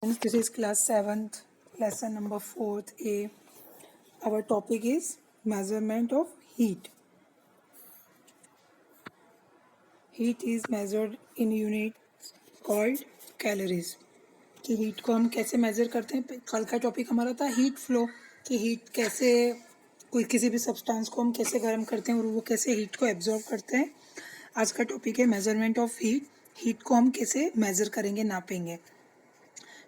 This is class 7th, lesson number 4th A. Our topic is measurement of heat. Heat is measured in units called calories. कि heat को हम कैसे measure करते हैं. कल का टॉपिक हमारा था हीट फ्लो, कि हीट कैसे कोई किसी भी सब्सटेंस को हम कैसे गर्म करते हैं और वो कैसे हीट को एब्जॉर्ब करते हैं. आज का टॉपिक है मेजरमेंट ऑफ हीट. हीट को हम कैसे मेज़र करेंगे, नापेंगे.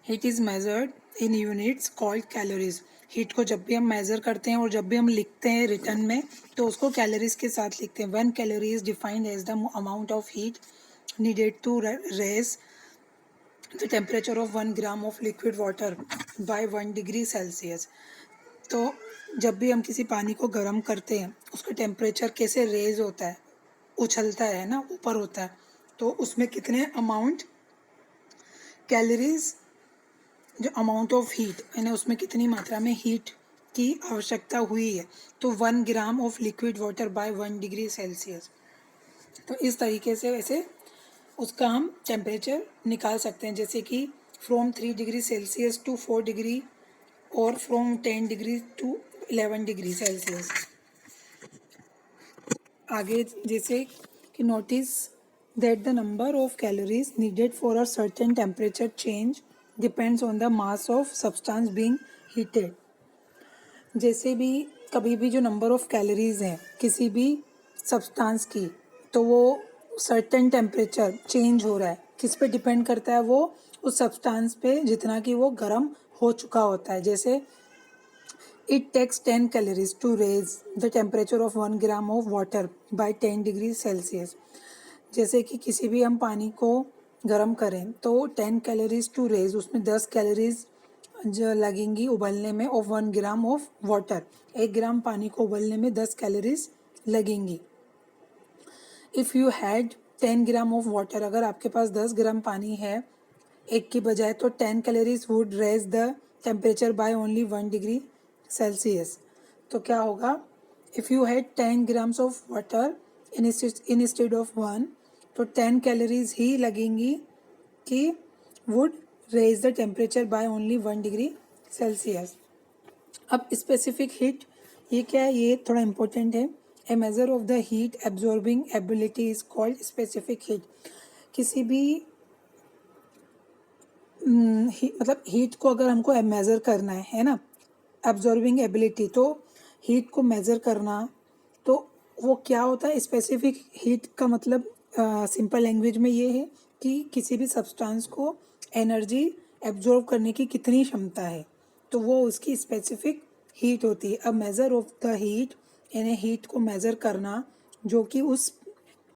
Heat is measured in units called calories. Heat को जब भी हम मेज़र करते हैं और जब भी हम लिखते हैं रिटर्न में तो उसको कैलोरीज के साथ लिखते हैं. 1 calorie is defined as the amount of heat needed to raise the temperature of 1 gram of liquid water by 1 degree Celsius. तो जब भी हम किसी पानी को गर्म करते हैं उसका टेम्परेचर कैसे रेज होता है, उछलता है ना, ऊपर होता है, तो उसमें कितने अमाउंट कैलोरीज, जो अमाउंट ऑफ हीट यानी उसमें कितनी मात्रा में हीट की आवश्यकता हुई है, तो 1 gram of liquid water bye 1 degree Celsius. तो इस तरीके से वैसे उसका हम टेम्परेचर निकाल सकते हैं, जैसे कि from 3 degree Celsius to 4 degree और from 10 degree to 11 degree Celsius. आगे जैसे कि notice that the number of calories needed for a certain temperature change depends on the mass of substance being heated. जैसे भी कभी भी जो नंबर ऑफ कैलोरीज हैं किसी भी सब्सटेंस की, तो वो सर्टेन टेम्परेचर चेंज हो रहा है, किस पे डिपेंड करता है, वो उस सब्सटेंस पे जितना कि वो गर्म हो चुका होता है. जैसे it takes 10 calories to raise the temperature of 1 gram of water by 10 degree Celsius. जैसे कि किसी भी हम पानी को गर्म करें तो 10 कैलोरीज टू रेज, उसमें 10 कैलोरीज जो लगेंगी उबलने में ऑफ 1 ग्राम ऑफ वाटर. 1 ग्राम पानी को उबलने में 10 कैलोरीज लगेंगी. If you had 10 gram of water, अगर आपके पास 10 ग्राम पानी है एक की बजाय, तो 10 calories would raise the temperature by only 1 degree Celsius. तो क्या होगा, if you had 10 grams of water instead of 1, तो 10 कैलोरीज ही लगेंगी कि would raise the temperature by only 1 degree Celsius. अब स्पेसिफिक हीट ये क्या है, ये थोड़ा इम्पोर्टेंट है. A measure of the heat absorbing ability is called specific heat. किसी भी मतलब हीट को अगर हमको मेज़र करना है ना, एब्जॉर्बिंग एबिलिटी, तो हीट को मेज़र करना, तो वो क्या होता है. स्पेसिफिक हीट का मतलब सिंपल लैंग्वेज में ये है कि किसी भी सब्सटेंस को एनर्जी एब्जॉर्ब करने की कितनी क्षमता है, तो वो उसकी स्पेसिफिक हीट होती है. अब मेज़र ऑफ द हीट यानी हीट को मेज़र करना जो कि उस